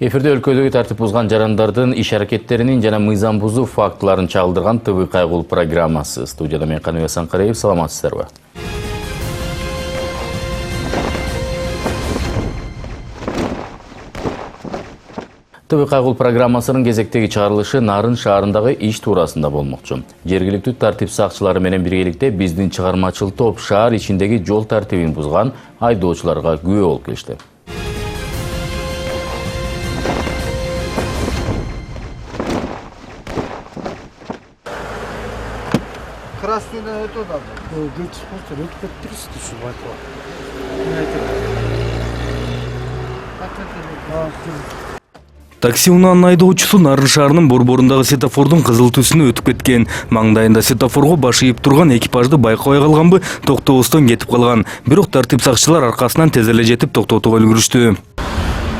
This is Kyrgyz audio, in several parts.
Эфирде өлкөдөгү тартип бузган жарандардын иш аракеттеринин жана мыйзам бузуу фактыларын чагылдырган ТВ кайгылуу программасы. Студияда мен Каныбек Санкареев, саламатсыздарбы? ТВ кайгылуу программасынын кезектеги чыгарылышы Нарын шаарындагы иш туурасында болмокчу. Жергиликтүү тартип сакчылары менен биргеликте биздин чыгармачыл топ шаар ичиндеги жол тартибин бузган айдоочуларга күбө болуп келишти. Красныйдан өтіп алды. Өтіп кетті şu байқау. Такси унаанын айдоочусу Нарын шаарынын борборундагы светофордун кызыл түсүнө өтүп кеткен. Маңдайында светофорго баш ийип турган экипажды байкабай калганбы, токтобостон кетип калган. Бирок тартип сакчылар аркасынан тез эле жетип токтотууга үлгүрүштү.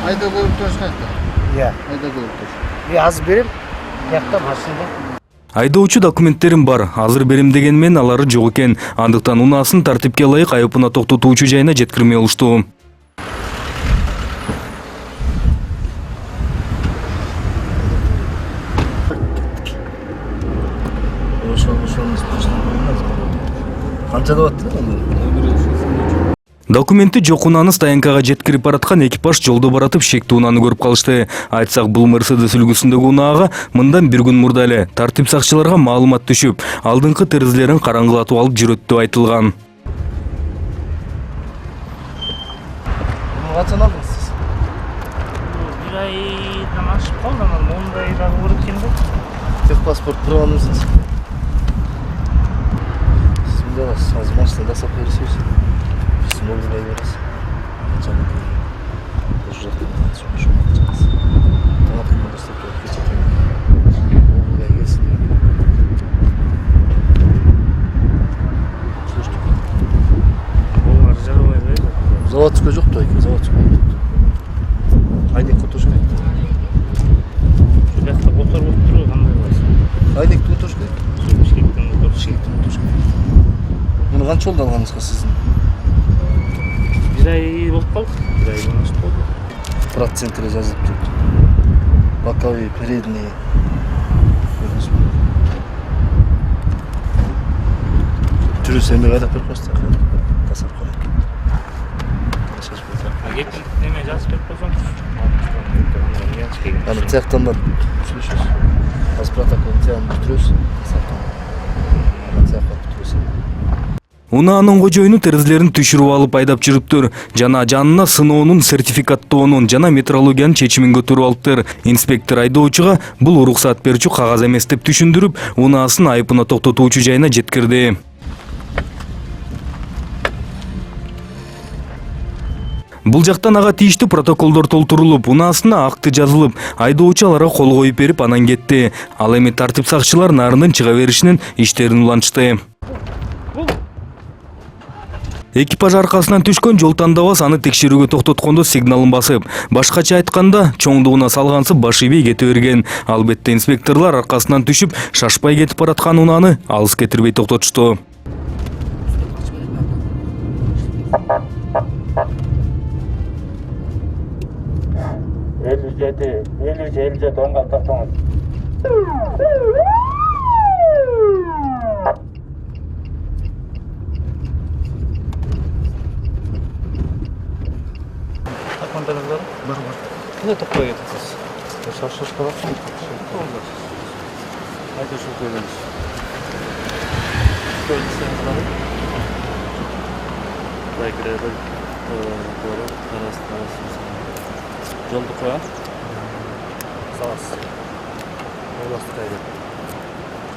Айда көрүп турушканды. Иә. Айда көрүп туруш. Аз берем. Жакта машина. Айдоочу документтерим бар, азыр берем деген мен алары жок экен. Андыктан унаасын тартипке ылайык айыпына токтотуучу жайына жеткирмей алыштуу. Документи жок унааны стоянкага жеткирип бараткан экипаж жолдо баратып шектүү унааны көрүп калышты. Айтсак, бул Мерседес үлгүсүндөгү унаага мындан бир күн мурда эле тартип сакчыларга маалымат түшүп, алдыңкы терезелерин караңгылатып алып жүрөт деп айтылган. Качан алдыңыз сиз? Bir aydan ашып калды, анан 10 айдагы бар экен да. Техпаспорт прованыңыз. Сиз мында азыр машина жасап бересиз. Смолу бересиз. Качан? Уже жакта чыгыш. Тамак мындастап кетет. Заводская жоқ той, заводская. Айник кутушка. Жакта мотор болуп турган кандай бар? Айник кутушка. Бишкектен кутушка. Муну канча жолду алганыңызга сиздин? Bir ay болуп калды. Bir ayдан ашып калды. Проценттери жазылып турат. Боковые, передние. Жүрүс эми кайда берип коюштур? Тасап коюш. Кепил неме жазып берип койсоң. Аны цехтан да сүйлөшөбүз. Аз протокол тияны бүтүрөбүз. Унаанын кожоюну терезелерин түшүрүп алып айдап жүрүптүр. Жана жанына сыноонун сертификаттоонун жана метрологиянын чечимин көтөрүп алыптыр. Инспектор айдоочуга бул уруксат берүүчү кагаз эмес деп түшүндүрүп, унаасын айыпына токтотуучу жайына жеткирди. Бул жактан ага тийиштүү протоколдор толтурулуп, унаасына акты жазылып, айдоочу аларга кол коюп берип анан кетти. Ал эми тартип сакчылар Нарындын чыга беришинин иштерин улантышты. Экипаж аркасынан түшкөн жол тандабас аны текшерүүгө токтоткондо сигналын басып, башкача айтканда чоңдугуна салгансып баш ийбей кете берген. Албетте инспекторлор аркасынан түшүп, шашпай кетип бараткан унааны алыс кетирбей токтотушту. Документтер бар? Бар. Кандай токпой кетесиз? Шашып калат. Айда ушул көйдөнүз. Көйдөнүз бар. Байкырады. Жолду коям. Салас. Оласты кайда.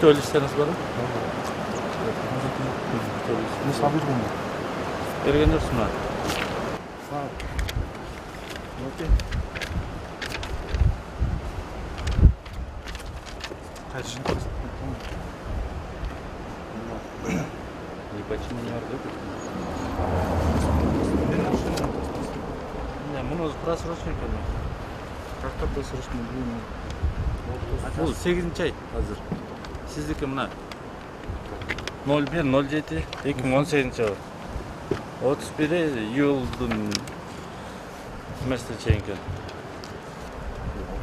Төлүштериңиз барбы? Не сабыз болду. Бергендер сунат. Окей. Кайчын көрсөтүп. Почему не ордет? Не, муну просрочка экен. Как просрочка будет? Бул 8-нчи ай азыр. Сиздики мына 01-07 2018 31 июлдун месте чейинки.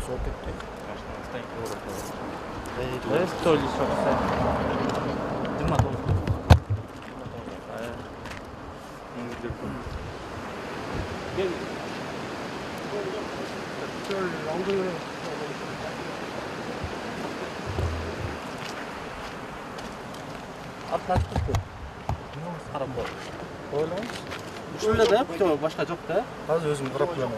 Сол кетті. Ушунда да, башка жок да. Қазір өзім қарап қоямын.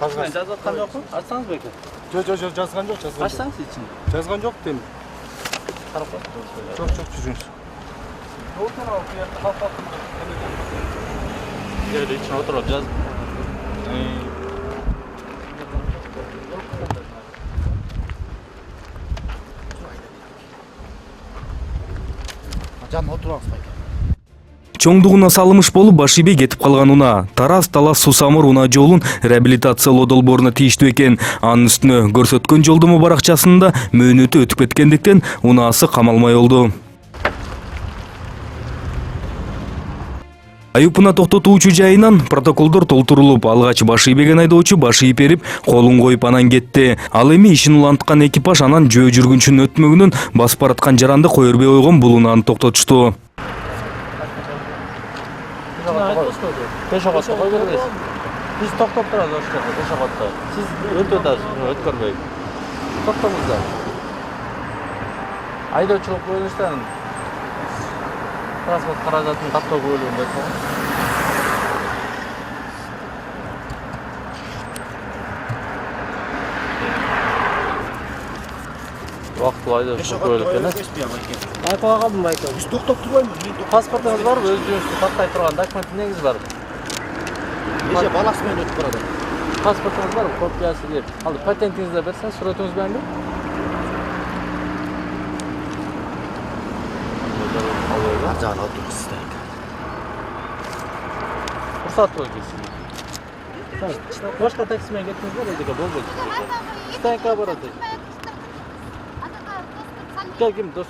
Мен жазып аткан жокмун? Ачсаңыз беке. Жоқ, жазған жоқ, жазған жоқ. Ачсаңыз ичин. Жазған жоқ деймін. Карап коюңуз. Жоқ, жүріңіз. Жерде ичине отуруп жазып. Жаным отырыңыз байке. Чоңдугуна салымыш болуп баш ийбей кетип калган унаа Тараз-Талас Сусамыр унаа жолун реабилитациялоо долбооруна тийиштүү экен. Анын үстүнө көрсөткөн жолдомо баракчасында мөөнөтү өтүп кеткендиктен унаасы камалмай болду. Айыпына токтотуучу жайынан протоколдор толтурулуп, алгач баш ийбеген айдоочу баш ийип берип, колун коюп анан кетти. Ал эми ишин уланткан экипаж анан жөө жүргүнчүнүн өтмөгүнөн басып бараткан жаранды кое бербей койгон бул унааны токтотушту. Пешоходко кой бербейсиз. Биз токтоп турабыз ошол жерде пешоходто. Сиз өтүп атасыз, өткөрбөй. Токтоңуздар. Айдоочулук бөлүнүштөн транспорт каражатын каттоо бөлүгүндө турган. Вакыттуу айдоочулук бөлүк экен. Айкага калдым байке. Біз тоқтап тұрмаймыз. Паспортуңуз барбы? Өз жөнүңүздү каттай турган документтиңиз барбы? Неше баласымен өтіп барады. Паспортуңуз барбы? Копиясы деп. Ал патентиңизди берсеңиз, сүрөтүңүз менен бер. Ар жағына отырыңыз сіздер. Уруксат болчу. Башка такси менен кеттиңиздер, эдеке болбойт. Станкка барат. Кел ким дос?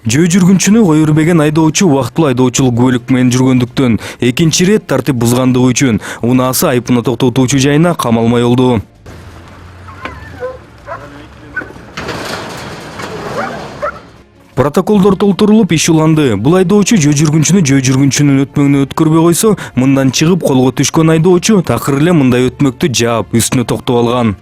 Жөө жүргүнчүнү кое бербеген айдоочу убактылуу айдоочулук көлүк менен жүргөндүктөн экинчи ирет тартип бузгандыгы үчүн унаасы айыпына токтотуучу жайына камалмай болду. Протоколдор толтурулуп иш уланды. Бул айдоочу жөө жүргүнчүнүн өтмөгүнө өткөрбөй койсо, мындан чыгып колго түшкөн айдоочу такыр эле мындай өтмөктү жаап, үстүнө токтоп алган.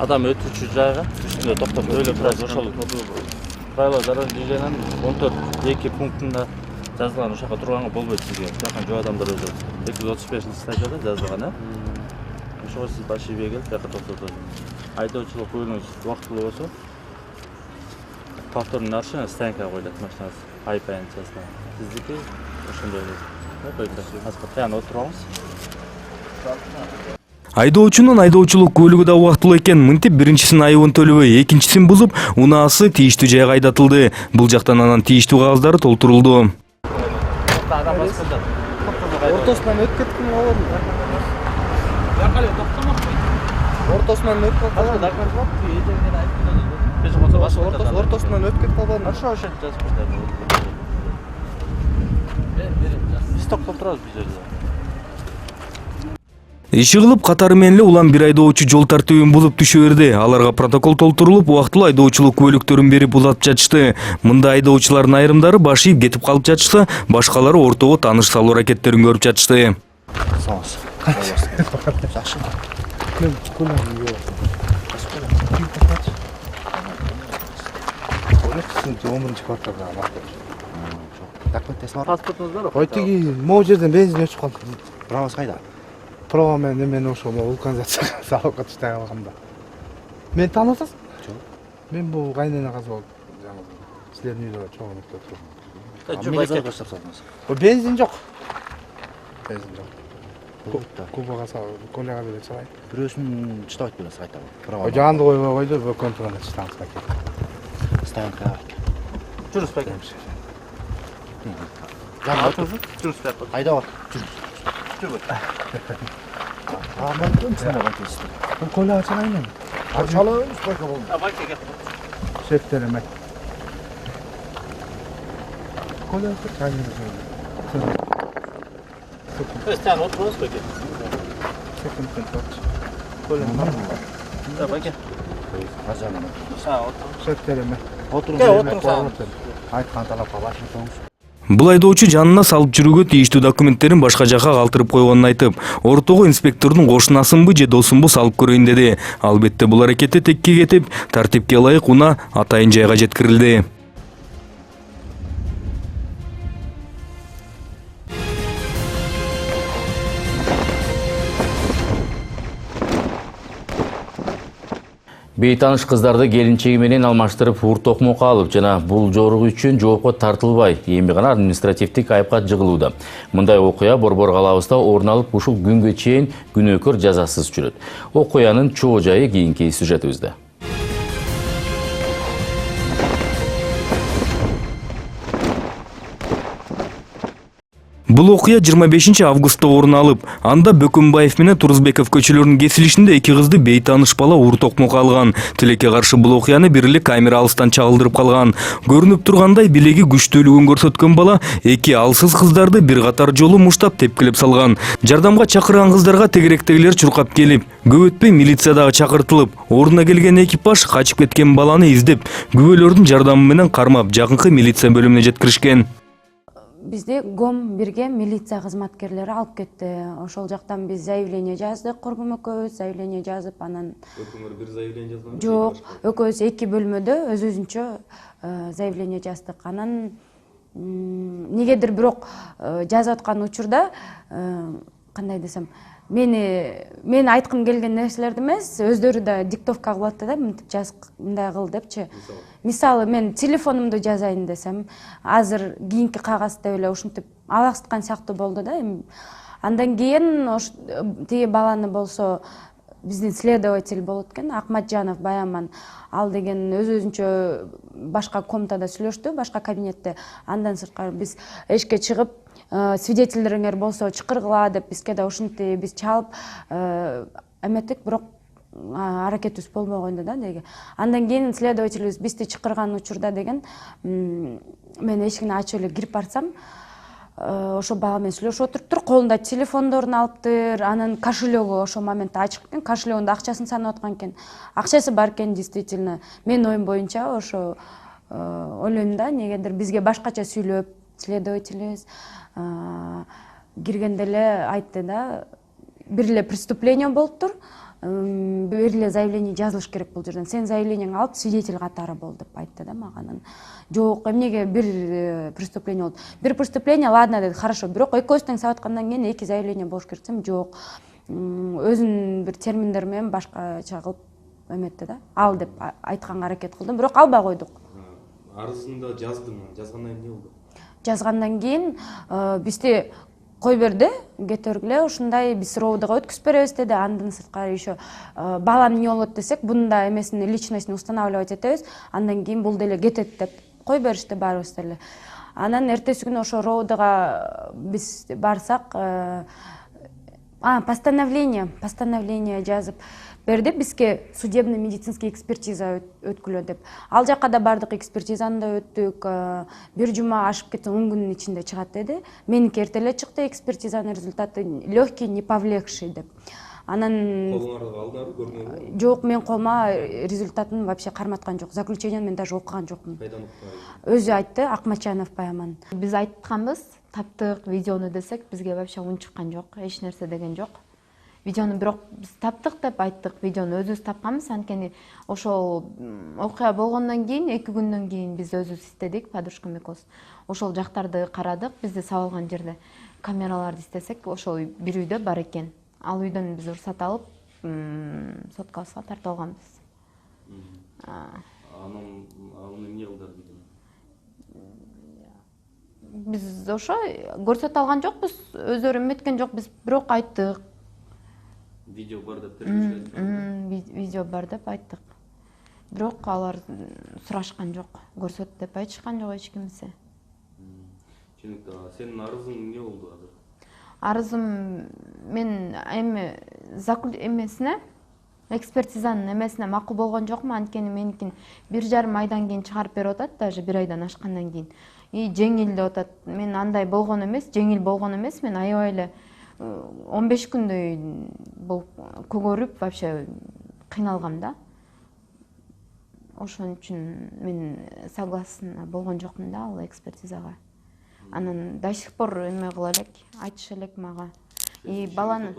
Адам өтүүчү жайга үстүндө токтоп өлө турат. Ошол правила дорожного движениянын 14.2 пунктунда жазылган, ошака турганга болбойт сизге. Жакын жөө адамдар өзү 235 статьяда жазылган, ошого сиз баш ийбей келип жака токтотосуз. Айдоочулук көлүгүңүз убактылуу болсо, повторный нарушение станкага коюлат машинаңыз. Айып аянтчасына. Сиздики ошондой эле. Паспорт менен отуруңуз. Айдоочунун айдоочулук көлүгү да убактылуу экен. Мынтип биринчисинин айыбын төлөбөй, экинчисин бузуп, унаасы тийиштүү жайга айдатылды. Бул жактан анан тийиштүү кагаздары толтурулду. Ортосынан өтіп кеттім олардың. Ортосынан өтіп қалған. Ортосынан өтіп кетіп қалған. Биз токтоп турабыз бул жерде. Иши кылып катары менен эле улам бир айдоочу жол тартибин бузуп түшө берди. Аларга протокол толтурулуп, убактылуу айдоочулук көлүктөрүн берип улатып жатышты. Мында айдоочулардын айрымдары баш ийип кетип калып жатышса, башкалары ортого тааныш салуу аракеттерин көрүп жатышты. Саңыз. Жақшы. Паспортуңуз барбы? Ой, тиги могу жерден бензин өчүп калды. Правоз кайда? Право мен ошол вулканизация салып катыштай алганда. Мен таанысасыз? Жок. Мен бул кайнена кызы болуп, силердин үйдө чоң өтүп турдум. Бензин жок. Бензин жок. Кубага коллега берип салайын. Бирөөсүн чыдабайт беле айтабы. Ой, жанды койбой койду, бөкөн турганда чытаңыз баке. Станка. Жүрүс беке. Жанды Жүрүс беке. айдап. Ahmet'im sen. Bu kolu açan aynen. Açalım. Bayka gel. Şefterime. Kolu açan aynen. Sen otururuz peki. Sıkıntı yok. Kolu Bayka. Azalma. Sağ otur. Şefterime. Oturun. Gel otur sen. Айтқан талапқа басып Бул айдоочу жанына салып жүрүүгө тийиштүү документтерин башка жакка калтырып койгонун айтып, ортого инспектордун кошунасынбы же досунбу салып көрөйүн деди. Албетте бул аракети текке кетип, тартипке ылайык унаа атайын жайга жеткирилди. Бейтаныш кыздарды келинчеги менен алмаштырып уртокмокко алып жана бул жорук үчүн жоопко тартылбай, эми гана административдик айыпка жыгылууда. Мындай окуя Борбор калаабызда орун алып, ушул күнгө чейин күнөөкөр жазасыз жүрөт. Окуянын чоо жайы кийинки сюжетибизде. Бул окуя 25 августта орун алып, анда Бөкөнбаев менен Турузбеков көчөлөрүнүн кесилишинде эки кызды бейтаныш бала уртокмокко алган. Тилекке каршы бул окуяны бир эле камера алыстан чагылдырып калган. Көрүнүп тургандай билеги күчтүүлүгүн көрсөткөн бала эки алсыз кыздарды бир катар жолу муштап тепкилеп салган. Жардамга чакырган кыздарга тегеректегилер чуркап келип, көп өтпөй милиция дагы чакыртылып, ордуна келген экипаж качып кеткен баланы издеп, күбөлөрдүн жардамы менен кармап жакынкы милиция бөлүмүнө жеткиришкен. Бизди ГОМ бирге милиция кызматкерлери алып кетти. Ошол жактан биз заявление жаздык, Коргум экөөбүз заявление жазып, анан Бир заявление жазган. жок, экөөбүз эки бөлмөдө өз-өзүнчө заявление жаздык. Анан негедир бирок жазып аткан учурда кандай десем, мен айткым келген нерселерди эмес, өздөрү да диктовка кылып атты да, мынтип жаз, мындай кыл депчи. Мисалы мен телефонумду жазайын десем, азыр кийинки кагаз деп эле ушинтип алаксыткан сыяктуу болду да. Андан кийин тиги баланы болсо биздин следователь болот экен, Акматжанов Баяман, ал деген өз-өзүнчө башка комнатада сүйлөштү, башка кабинетте. Андан сырткары биз эшикке чыгып, свидетелдериңер болсо чакыргыла деп бизге да ушинтип биз чалып эметтик, бирок аракетибиз болбогон да деги. Андан кийин следователибиз бизди чакырган учурда деген мен эшигин ачып эле кирип барсам, ошо бала менен сүйлөшүп отуруптур, колунда телефондорун алыптыр, анын кошелегу ошол моментте ачык экен, кошелегунда акчасын санап аткан экен. Акчасы бар экен действительно. Менин оюм боюнча ошо ойлойм да, негедир бизге башкача сүйлөп, следователибиз киргенде эле айтты да, бир эле преступление болуптур, бир эле заявление жазылыш керек бул жерден. Сен заявлениеңи алып свидетель катары бол деп айтты да мага. Жок, эмнеге бир преступление болду? Бир преступление, ладно деди, хорошо. Бирок экөөбүз тең сабап аткандан кийин эки заявление болуш керек десем, жок. Өзүнүн бир терминдер менен башкача кылып эметти да. Ал деп айтканга аракет кылдым, бирок албай койдук. Арызында жаздым, жазгандан эмне болду? Жазгандан кийин бизди кой берди, кетергиле, ушундай биз роудага өткүзүп беребиз деди. Андан сырткары еще балам эмне болот десек, бунда эмесин личностин устанавливать этебиз, андан кийин бул деле кетет деп кой беришти баарыбыз деле. Анан эртеси күнү ошо роудага биз барсак, постановление жазып берди бизге, судебно медицинский экспертиза өткүлө деп. Ал жакка да бардык, экспертизаны да өттүк. Бир жума ашып кетсе 10 күнүн ичинде чыгат деди. Меники эрте эле чыкты, экспертизанын результаты легкий, не повлекший деп. Анан Колуңарга алдары көрүнөбү? жок, мен колума результатын вообще карматкан жок. Заключениени мен даже окуган жокмун. Кайдан уккан? Өзү айтты, Акматжанов Баяман. Биз айтканбыз, таптык видеону десек, бизге вообще үн чыккан жок, эч нерсе деген жок. Видеону бирок биз таптык деп айттык, видеону өзүбүз тапканбыз, анткени ошол окуя болгондон кийин 2 күндөн кийин биз өзүбүз издедик, подружкам экөөбүз. Ошол жактарды карадык, бизди сабалган жерде камераларды издесек, ошол бир үйдө бар экен. Ал үйдөн биз уруксат алып, соткабызга тартып алганбыз. Анан эмне кылдыр видео? Биз ошо көрсөтө алган жокпуз, өздөрү эметкен жок, биз бирок айттык. Видео бар деп беришкен. Видео бар деп айттык. Бирок алар сурашкан жок, көрсөт деп айтышкан жок эч кимсе. Түшүнүктүү. Сенин арызың эмне болду азыр? Арызым мен эми эмесине, экспертизанын эмесине макул болгон жокмун, анткени меникин 1,5 айдан кийин чыгарып берип атат, даже 1 айдан ашкандан кийин. Жеңил деп атат. Мен андай болгон эмес, жеңил болгон эмес. Мен аябай эле 15 күндөй бул көгөрүп, вообще кыйналгам да. Ошон үчүн мен согласна болгон жокмун да ал экспертизага. Анан до сих пор эме кыла элек, айтыша элек мага. Баланы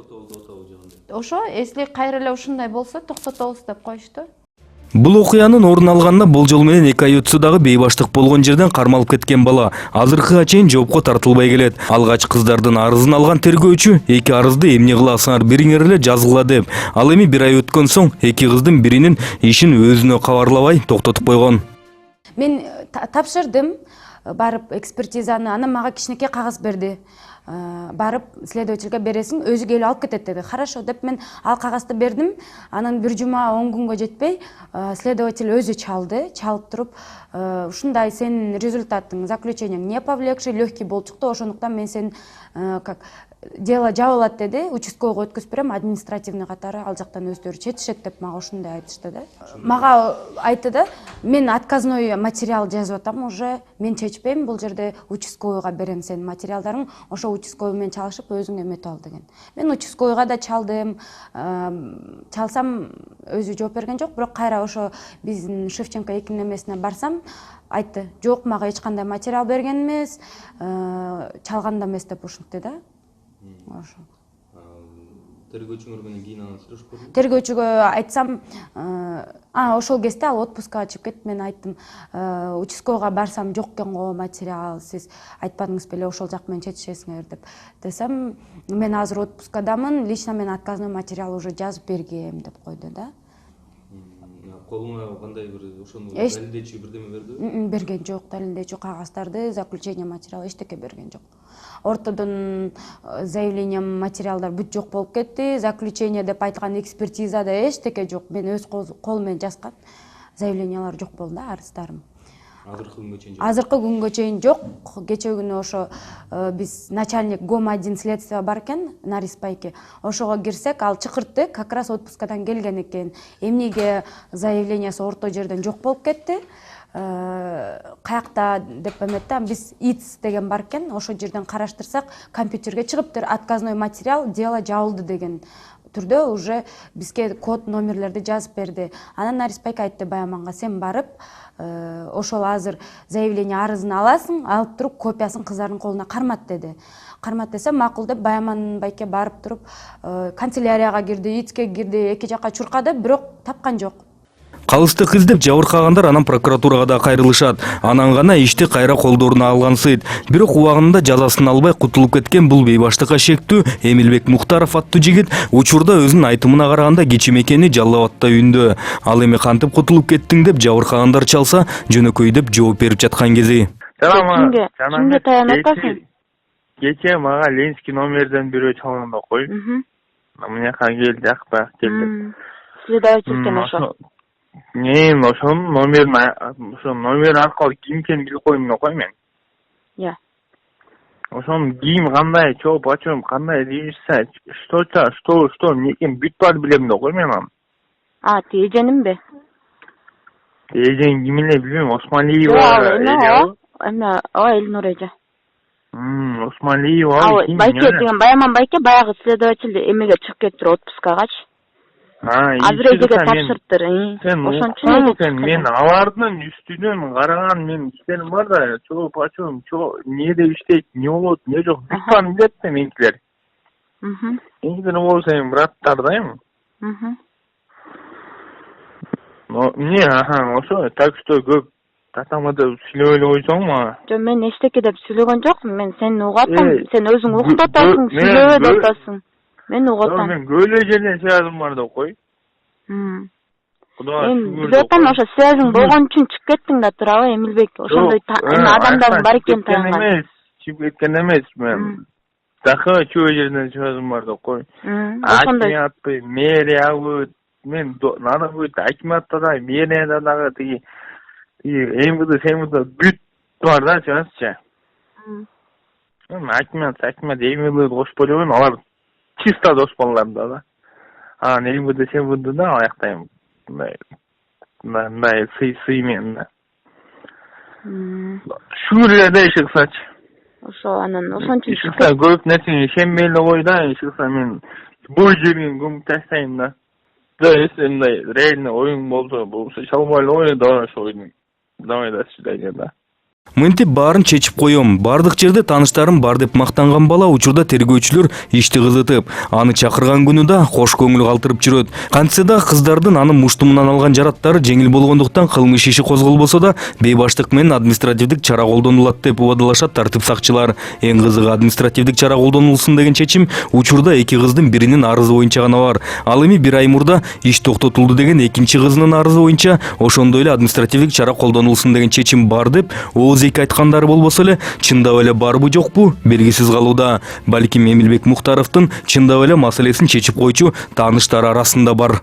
ошо, если кайра эле ушундай болсо токтотобуз деп коюшту. Бул окуянын орун алганына болжол менен 2 ай өтсө дагы бейбаштык болгон жерден кармалып кеткен бала азыркыга чейин жоопко тартылбай келет. Алгач кыздардын арызын алган тергөөчү 2 арызды эмне кыласыңар бириңер эле жазгыла деп, ал эми 1 ай өткөн соң 2 кыздын биринин ишин өзүнө кабарлабай токтотуп койгон. Мен тапшырдым, барып экспертизаны, анан мага кичинекей кагаз берди. Барып следовательге бересиң, өзү келип алып кетет деди. Хорошо деп мен ал кагазды бердим. Анан 1 жума 10 күнгө жетпей следователь өзү чалып туруп, ушундай сенин результатың, заключениең не повлекший, легкий болуп чыкты, ошондуктан мен сен как дело жабылат деди, участкойго өткөзүп берем, административный катары ал жактан өздөрү чечишет деп мага ушундай айтышты да. Мага айтты да, мен отказной материал жазып атам уже, мен чечпейм, бул жерде участкойго берем сенин материалдарың, ошо участкой менен чалышып өзүң эметип ал деген. Мен участкойго да чалдым, чалсам өзү жооп берген жок, бирок кайра ошо биздин Шевченко 2 эмесине барсам, айтты, жок, мага эч кандай материал берген эмес, чалган да эмес деп ушинтти да. Ошо. Тергөөчүңөр менен кийин анан сүйлөшүп көрдүңүз? Тергөөчүгө айтсам, ошол кезде ал отпускка чыгып кетип, мен айттым, участкойго барсам жок экен го материал, сиз айтпадыңыз беле, ошол жак менен чечишесиңер деп. Десем, мен азыр отпускадамын, лично мен отказной материал уже жазып бергем деп койду да. Колуңа кандай бир ошону далилдечи бирдеме бердиби? Берген жок, далилдечи кагаздарды, заключение материал эчтеке берген жок. Ортодон заявление материалдар бүт жок болуп кетти, заключение деп айткан экспертизада эчтеке жок. Мен өз колум менен жазган заявлениялар жок болду да, арыздарым. Азыркы күнгө чейин жок. Кече күнү ошо биз начальник ГОМ-1 следствие бар экен, Нариспайке. Ошого кирсек, ал чакыртты, как раз отпускадан келген экен. Эмнеге заявлениясы орто жерден жок болуп кетти? Каякта деп эметти, биз ИЦ деген бар экен, ошол жерден караштырсак, компьютерге чыгыптыр, отказной материал, дело жабылды деген түрдө уже бизге код номерлерди жазып берди. Анан Нариспайка айтты Баяманга, сен барып, ошол азыр заявление арызын аласың, алып туруп копиясын кыздардын колуна кармат деди. Кармат десе макул деп Баяман байке барып туруп канцелярияга кирди, ИЦке кирди, эки жакка чуркады, бирок тапкан жок. Калыстык издеп жабыркагандар анан прокуратурага да кайрылышат. Анан гана ишти кайра колдоруна алгансыйт. Бирок убагында жазасын албай кутулуп кеткен бул бейбаштыкка шектүү Эмилбек Мухтаров аттуу жигит учурда өзүнүн айтымына караганда кичим экени Жалал Абадта үйүндө. Ал эми кантип кутулуп кеттиң деп жабыркагандар чалса, жөнөкөй деп жооп берип жаткан кези. Кимге таянып атасың? Кече мага Ленинский номерден бирөө чалганда кой. Мынаяка кел, жакпа келди. Следователь экен ошо. Мен ошонун номер аркылуу ким экенин билип койдум да кой мен. Я. Ошонун ким кандай, чоо почем, кандай дейишсе, что эмне экенин бүт баары билем да кой мен аны. Эженимби? Эжең ким эле билбейм, Осмалиева. Эме, Элнур эже. Осмалиева ким? Байке деген Баяман байке баягы следователь эмеге чыгып кетиптир отпускагачы. Азыр эжеге тапшырыптыр. Ошон үчүн мен алардын үстүнөн караган мен иштерим бар да, чоо почем, эмне деп иштейт, эмне болот, эмне жок, бүт баарын билет да меникилер. Меникилер болсо эми браттар да эми. Эмне, ошо, так что көп татамада сүйлөп эле койсоң мага. Жок, мен эчтеке деп сүйлөгөн жокмун, мен сени угуп атам, сен өзүң угуп атасың, сүйлөбө деп атасың. Мен угуп атам. Мен көйлө жерден связым бар да кой. Мен билип атам, ошо связың болгон үчүн чыгып кеттиң да турабы, Эмилбек, ошондой адамдардын бар экенин таянган. Чыгып кеткен эмес, мен такы чөө жерден связым бар да кой. Ошондой атпай, мэрия мен нана будет акиматта да, мэрияда дагы тиги МВД, СМВД бүт бар да, чыгасызчы. Акимат, МВД кошуп койгон, алар чисто дос балдар да. Анан МВД СМВД да аяктайм. Мындай сый менен да. Шүрүлөр да чыксачы. Ошо анан ошончо Чыкса көп нерсени ишенбей эле кой да, чыкса мен бой жерин көмүп таштайм да. Если мындай реально оюң болсо, болсо чалбай эле ой, давай ошо ойдун. Давай да свидание да. Мынтип баарын чечип коем. Бардык жерде тааныштарым бар деп мактанган бала учурда тергөөчүлөр ишти кызытып, аны чакырган күнү да кош көңүл калтырып жүрөт. Кантсе да кыздардын анын муштумунан алган жараттары жеңил болгондуктан кылмыш иши козголбосо да, бейбаштык менен административдик чара колдонулат деп убадалашат тартип сакчылар. Эң кызыгы административдик чара колдонулсун деген чечим учурда эки кыздын биринин арызы боюнча гана бар. Ал эми 1 ай мурда иш токтотулду деген экинчи кызынын арызы боюнча ошондой эле административдик чара колдонулсун деген чечим бар деп эки айткандары болбосо эле чындап эле барбы жокпу белгисиз калууда. Балким Эмилбек Мухтаровдун чындап эле маселесин чечип койчу тааныштары арасында бар.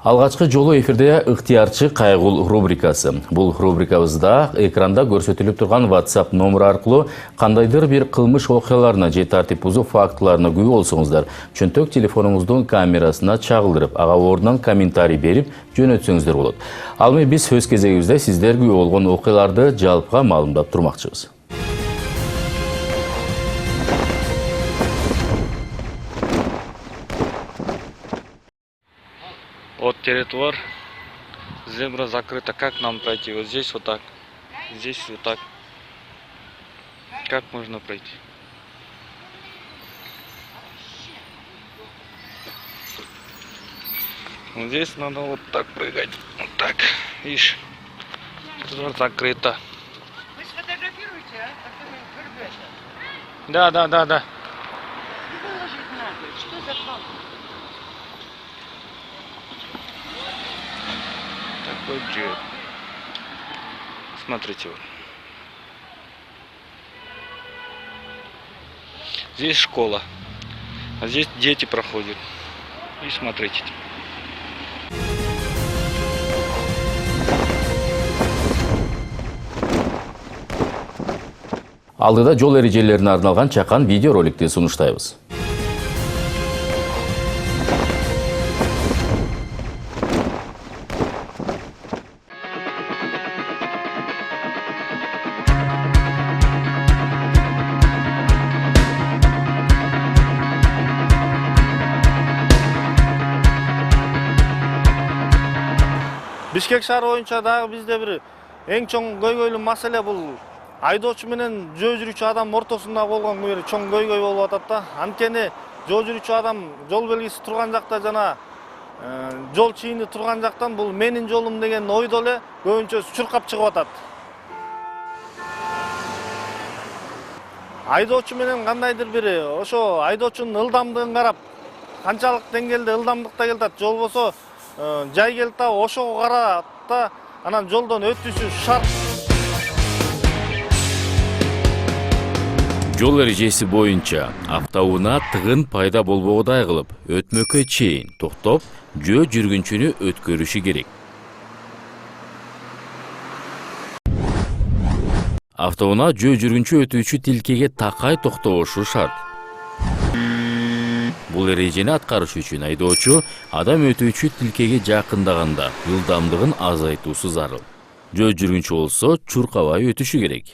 Алгачкы жолу эфирде ыктыярчы кайгул рубрикасы. Бул рубрикабызда экранда көрсөтүлүп турган WhatsApp номер аркылуу кандайдыр бир кылмыш окуяларына же тартип бузуу фактыларына күбө болсоңуздар, чөнтөк телефонуңуздун камерасына чагылдырып, ага ордунан комментарий берип жөнөтсөңүздөр болот. Ал эми биз өз кезегибизде сиздер күбө болгон окуяларды жалпыга маалымдап турмакчыбыз. Вот тротуар, зебра закрыта. Как нам пройти? Вот здесь вот так, здесь вот так. Как можно пройти? Вот здесь надо вот так прыгать. Вот так. Видишь, тротуар закрыто. Вы сфотографируете, а? Да. Выложить надо. Что за план? Такой джет. Смотрите вот. Здесь школа, а здесь дети проходят. И смотрите. Алдыда жол эрежелерине арналган чакан видеороликти сунуштайбыз. Бишкек шаары боюнча дагы бизде бир эң чоң көйгөйлүү маселе бул айдоочу менен жөө жүрүүчү адам ортосунда болгон бир чоң көйгөй болуп атат да. Анткени жөө жүрүүчү адам жол белгиси турган жакта жана жол чийини турган жактан бул менин жолум деген ойдо эле көбүнчө чуркап чыгып атат. Айдоочу менен кандайдыр бир ошо айдоочунун ылдамдыгын карап, канчалык деңгээлде ылдамдыкта келатат, жол болсо жай келет да ошого карап да анан жолдон өтүүсү шарт. Жол эрежеси боюнча автоунаа тыгын пайда болбогудай кылып, өтмөккө чейин токтоп, жөө жүргүнчүнү өткөрүшү керек. Автоунаа жөө жүргүнчү өтүүчү тилкеге такай токтошу шарт. Бул эрежени аткарыш үчүн айдоочу адам өтүүчү тилкеге жакындаганда ылдамдыгын азайтуусу зарыл. Жөө жүргүнчү болсо чуркабай өтүшү керек.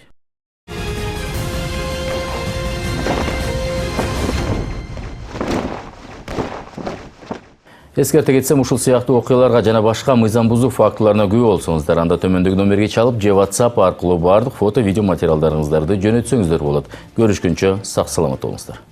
Эскерте кетсем, ушул сыяктуу окуяларга жана башка мыйзам бузуу фактыларына күбө болсоңуздар, анда төмөндөгү номерге чалып же WhatsApp аркылуу бардык фото, видео материалдарыңыздарды жөнөтсөңүздөр болот. Көрүшкөнчө сак саламат болуңуздар.